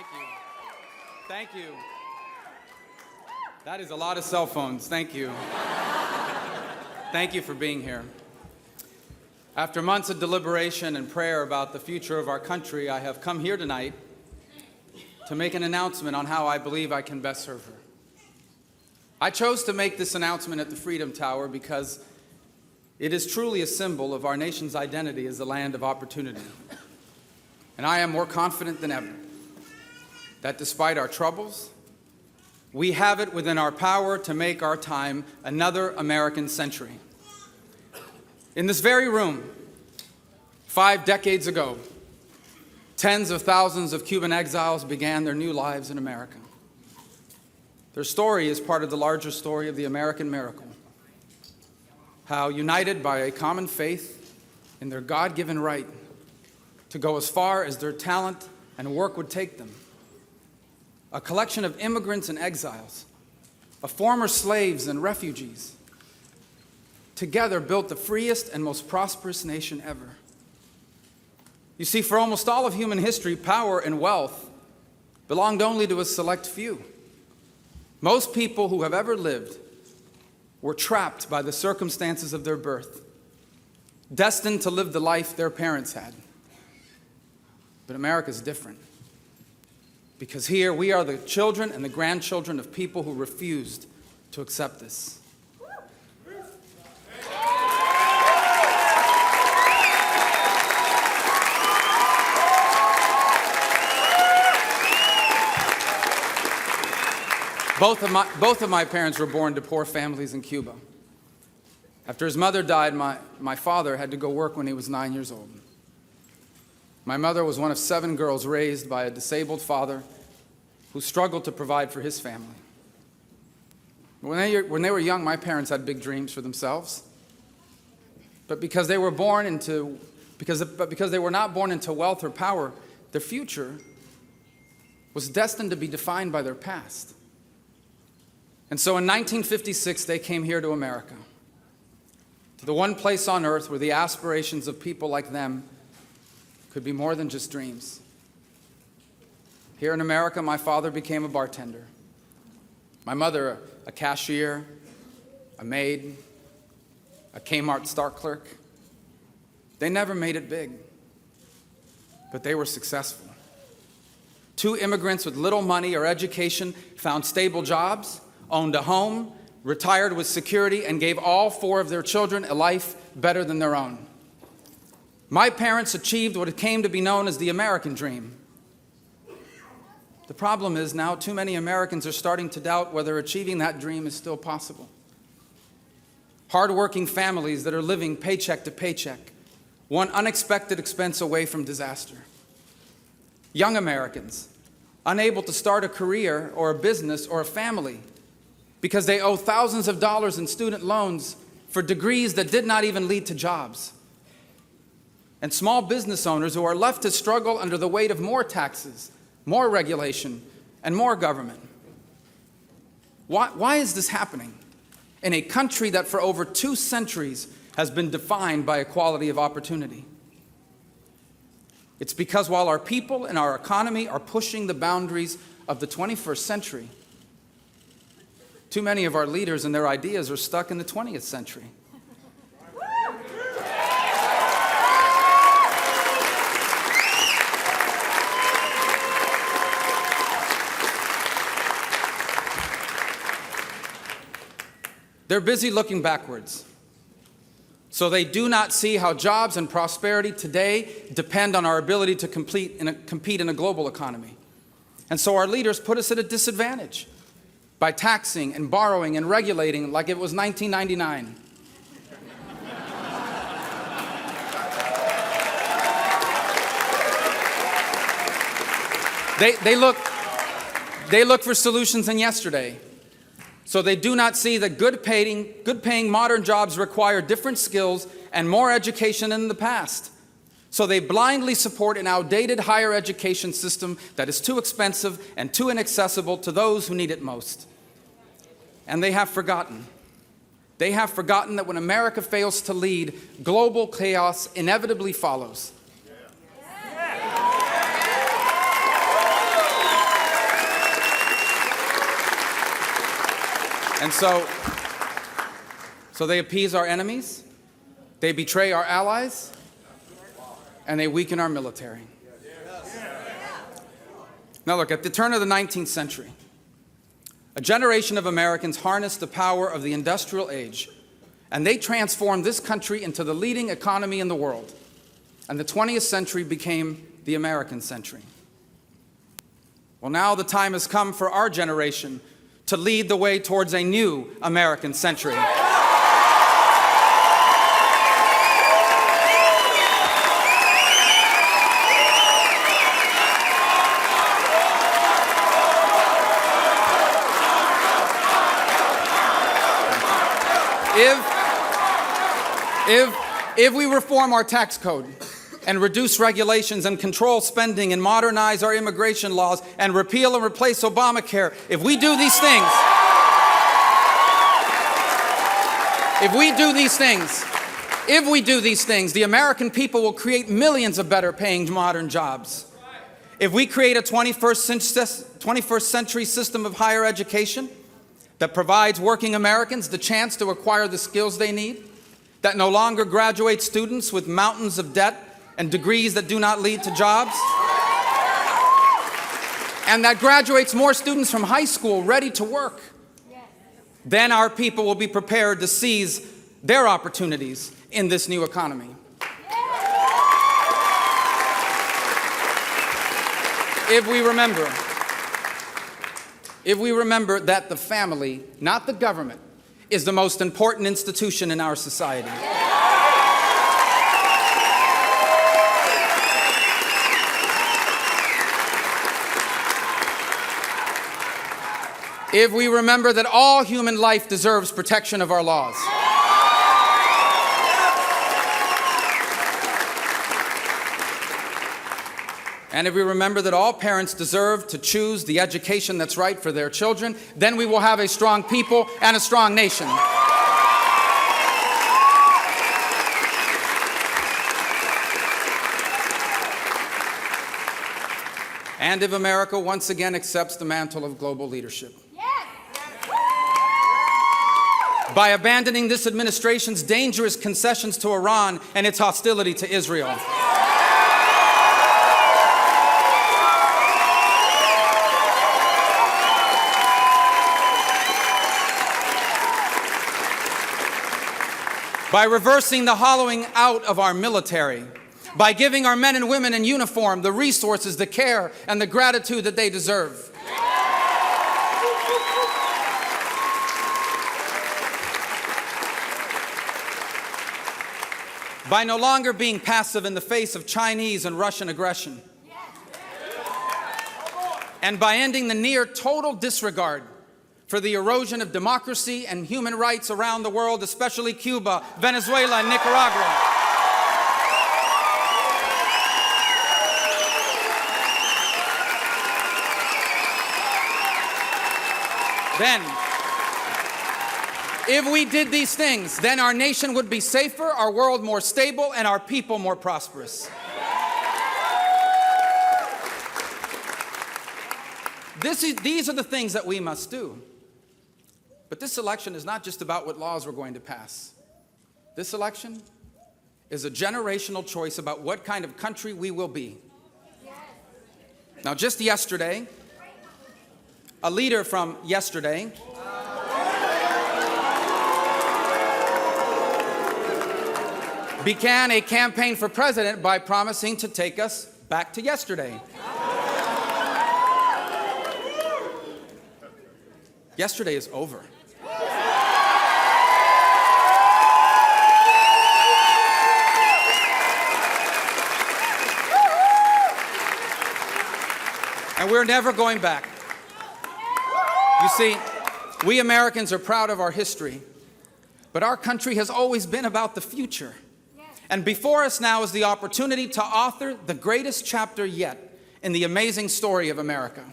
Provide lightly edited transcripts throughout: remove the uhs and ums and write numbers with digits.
Thank you. Thank you. That is a lot of cell phones. Thank you. Thank you for being here. After months of deliberation and prayer about the future of our country, I have come here tonight to make an announcement on how I believe I can best serve her. I chose to make this announcement at the Freedom Tower because it is truly a symbol of our nation's identity as a land of opportunity. And I am more confident than ever that despite our troubles, we have it within our power to make our time another American century. In this very room, 5 decades ago, tens of thousands of Cuban exiles began their new lives in America. Their story is part of the larger story of the American miracle. How, united by a common faith in their God-given right to go as far as their talent and work would take them, a collection of immigrants and exiles, of former slaves and refugees, together built the freest and most prosperous nation ever. You see, for almost all of human history, power and wealth belonged only to a select few. Most people who have ever lived were trapped by the circumstances of their birth, destined to live the life their parents had. But America is different, because here we are the children and the grandchildren of people who refused to accept this. Both of my parents were born to poor families in Cuba. After his mother died, my father had to go work when he was 9 years old. My mother was one of 7 girls raised by a disabled father who struggled to provide for his family. When they were young, my parents had big dreams for themselves. But because they were not born into wealth or power, their future was destined to be defined by their past. And so in 1956, they came here to America, to the one place on earth where the aspirations of people like them could be more than just dreams. Here in America, my father became a bartender. My mother, a cashier, a maid, a Kmart store clerk. They never made it big, but they were successful. 2 immigrants with little money or education found stable jobs, owned a home, retired with security, and gave all 4 of their children a life better than their own. My parents achieved what came to be known as the American dream. The problem is now too many Americans are starting to doubt whether achieving that dream is still possible. Hardworking families that are living paycheck to paycheck, one unexpected expense away from disaster. Young Americans, unable to start a career or a business or a family because they owe thousands of dollars in student loans for degrees that did not even lead to jobs. And small business owners who are left to struggle under the weight of more taxes, more regulation, and more government. Why is this happening in a country that for over 2 centuries has been defined by equality of opportunity? It's because while our people and our economy are pushing the boundaries of the 21st century, too many of our leaders and their ideas are stuck in the 20th century. They're busy looking backwards, so they do not see how jobs and prosperity today depend on our ability to compete in a global economy. And so our leaders put us at a disadvantage by taxing and borrowing and regulating like it was 1999. They look for solutions in yesterday. So they do not see that good paying modern jobs require different skills and more education than in the past. So they blindly support an outdated higher education system that is too expensive and too inaccessible to those who need it most. And they have forgotten. They have forgotten that when America fails to lead, global chaos inevitably follows. And so they appease our enemies, they betray our allies, and they weaken our military. Now look, at the turn of the 19th century, a generation of Americans harnessed the power of the industrial age, and they transformed this country into the leading economy in the world. And the 20th century became the American century. Well, now the time has come for our generation to lead the way towards a new American century. If we reform our tax code and reduce regulations and control spending and modernize our immigration laws and repeal and replace Obamacare, if we do these things, the American people will create millions of better paying modern jobs. If we create a 21st century system of higher education that provides working Americans the chance to acquire the skills they need, that no longer graduates students with mountains of debt and degrees that do not lead to jobs, and that graduates more students from high school ready to work, then our people will be prepared to seize their opportunities in this new economy. If we remember that the family, not the government, is the most important institution in our society. If we remember that all human life deserves protection of our laws. And if we remember that all parents deserve to choose the education that's right for their children, then we will have a strong people and a strong nation. And if America once again accepts the mantle of global leadership. By abandoning this administration's dangerous concessions to Iran and its hostility to Israel. By reversing the hollowing out of our military, by giving our men and women in uniform the resources, the care, and the gratitude that they deserve. By no longer being passive in the face of Chinese and Russian aggression. And by ending the near total disregard for the erosion of democracy and human rights around the world, especially Cuba, Venezuela, and Nicaragua. Then, if we did these things, then our nation would be safer, our world more stable, and our people more prosperous. These are the things that we must do. But this election is not just about what laws we're going to pass. This election is a generational choice about what kind of country we will be. Now, just yesterday, a leader from yesterday began a campaign for president by promising to take us back to yesterday. Yesterday is over. And we're never going back. You see, we Americans are proud of our history, but our country has always been about the future. And before us now is the opportunity to author the greatest chapter yet in the amazing story of America.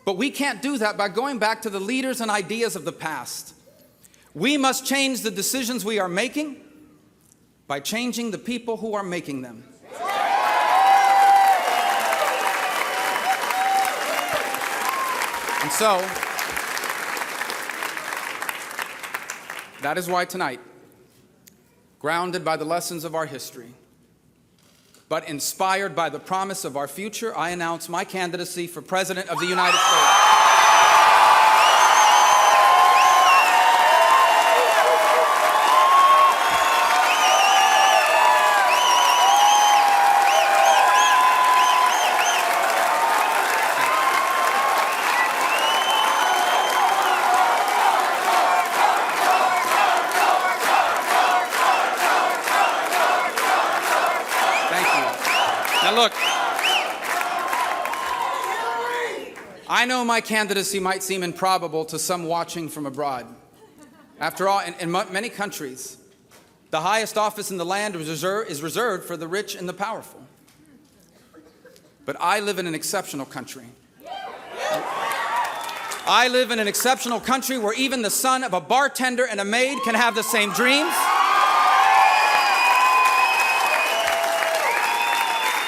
But we can't do that by going back to the leaders and ideas of the past. We must change the decisions we are making by changing the people who are making them. That is why tonight, grounded by the lessons of our history, but inspired by the promise of our future, I announce my candidacy for President of the United States. Now look, I know my candidacy might seem improbable to some watching from abroad. After all, in many countries, the highest office in the land is reserved for the rich and the powerful. But I live in an exceptional country. I live in an exceptional country where even the son of a bartender and a maid can have the same dreams.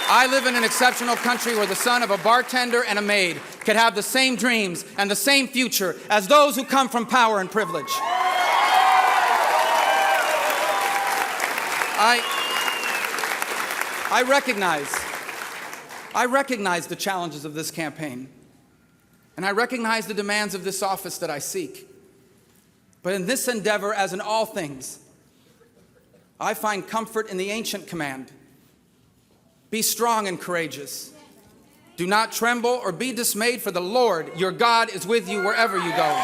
I live in an exceptional country where the son of a bartender and a maid could have the same dreams and the same future as those who come from power and privilege. I recognize the challenges of this campaign, and I recognize the demands of this office that I seek. But in this endeavor, as in all things, I find comfort in the ancient command: be strong and courageous. Do not tremble or be dismayed, for the Lord your God is with you wherever you go.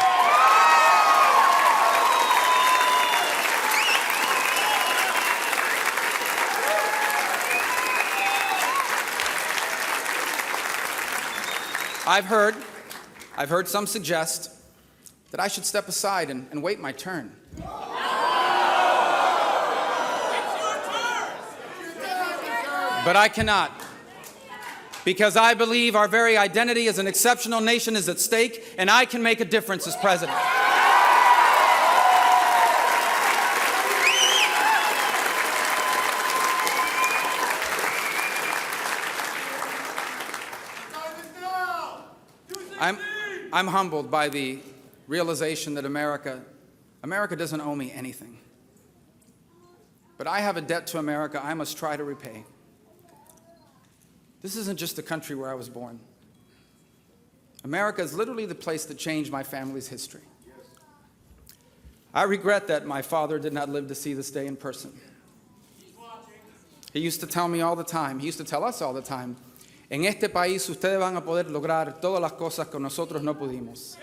I've heard some suggest that I should step aside and wait my turn. But I cannot, because I believe our very identity as an exceptional nation is at stake, and I can make a difference as president. I'm humbled by the realization that America doesn't owe me anything. But I have a debt to America I must try to repay. This isn't just the country where I was born. America is literally the place that changed my family's history. I regret that my father did not live to see this day in person. He used to tell me all the time, he used to tell us all the time, en este país ustedes van a poder lograr todas las cosas que nosotros no pudimos.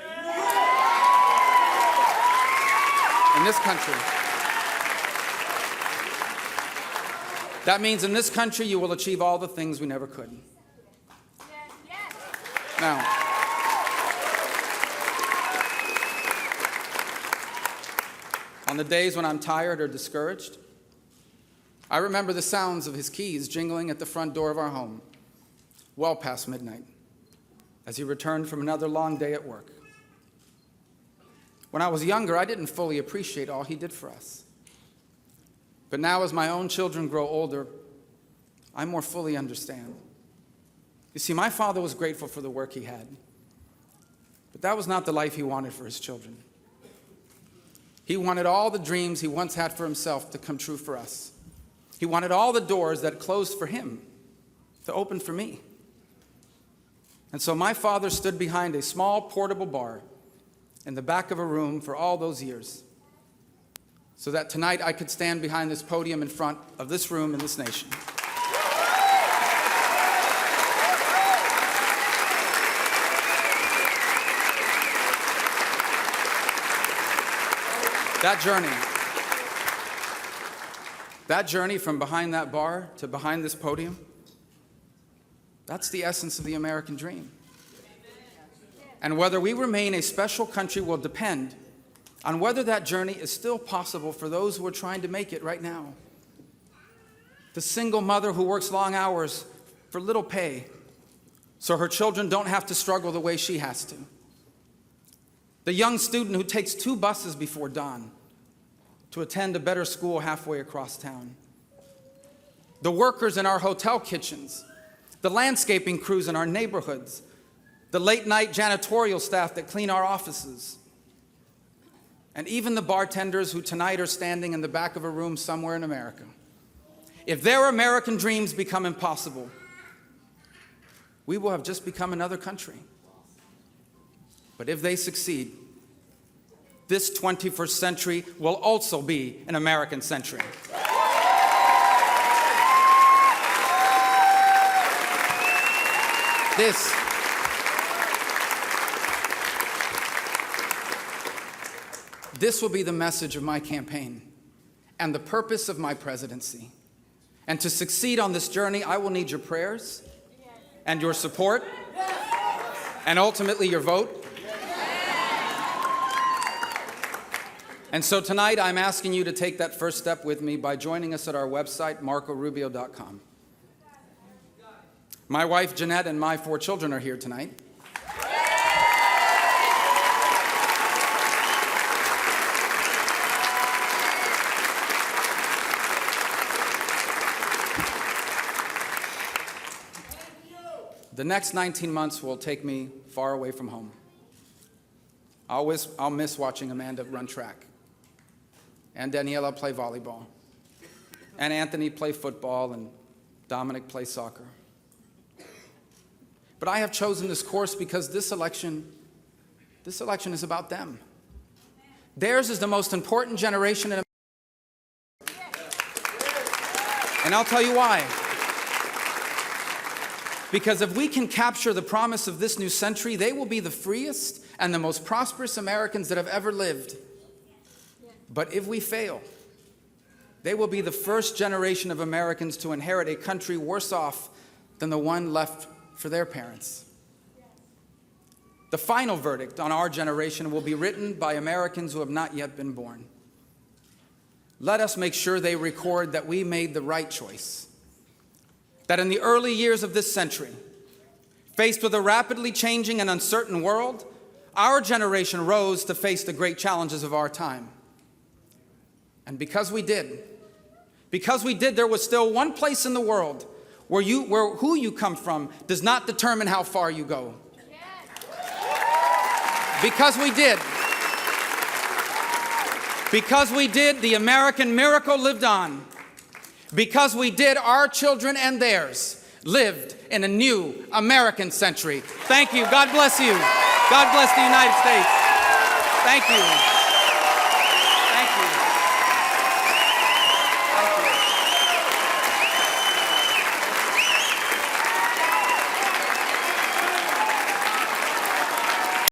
In this country. That means in this country you will achieve all the things we never could. Now, on the days when I'm tired or discouraged, I remember the sounds of his keys jingling at the front door of our home, well past midnight, as he returned from another long day at work. When I was younger, I didn't fully appreciate all he did for us. But now, as my own children grow older, I more fully understand. You see, my father was grateful for the work he had, but that was not the life he wanted for his children. He wanted all the dreams he once had for himself to come true for us. He wanted all the doors that closed for him to open for me. And so my father stood behind a small portable bar in the back of a room for all those years, so that tonight I could stand behind this podium in front of this room and this nation. That journey from behind that bar to behind this podium, that's the essence of the American dream. And whether we remain a special country will depend on whether that journey is still possible for those who are trying to make it right now. The single mother who works long hours for little pay so her children don't have to struggle the way she has to. The young student who takes 2 buses before dawn to attend a better school halfway across town. The workers in our hotel kitchens, the landscaping crews in our neighborhoods, the late-night janitorial staff that clean our offices, and even the bartenders who tonight are standing in the back of a room somewhere in America, if their American dreams become impossible, we will have just become another country. But if they succeed, this 21st century will also be an American century. This will be the message of my campaign and the purpose of my presidency. And to succeed on this journey, I will need your prayers and your support and ultimately your vote. And so tonight I'm asking you to take that first step with me by joining us at our website, marcorubio.com. My wife, Jeanette, and my 4 children are here tonight. The next 19 months will take me far away from home. I'll miss watching Amanda run track, and Daniela play volleyball, and Anthony play football, and Dominic play soccer. But I have chosen this course because this election is about them. Theirs is the most important generation in America. And I'll tell you why. Because if we can capture the promise of this new century, they will be the freest and the most prosperous Americans that have ever lived. But if we fail, they will be the first generation of Americans to inherit a country worse off than the one left for their parents. The final verdict on our generation will be written by Americans who have not yet been born. Let us make sure they record that we made the right choice. That in the early years of this century, faced with a rapidly changing and uncertain world, our generation rose to face the great challenges of our time. And because we did, there was still one place in the world where who you come from does not determine how far you go. Because we did, the American miracle lived on. Because we did, our children and theirs lived in a new American century. Thank you. God bless you. God bless the United States. Thank you.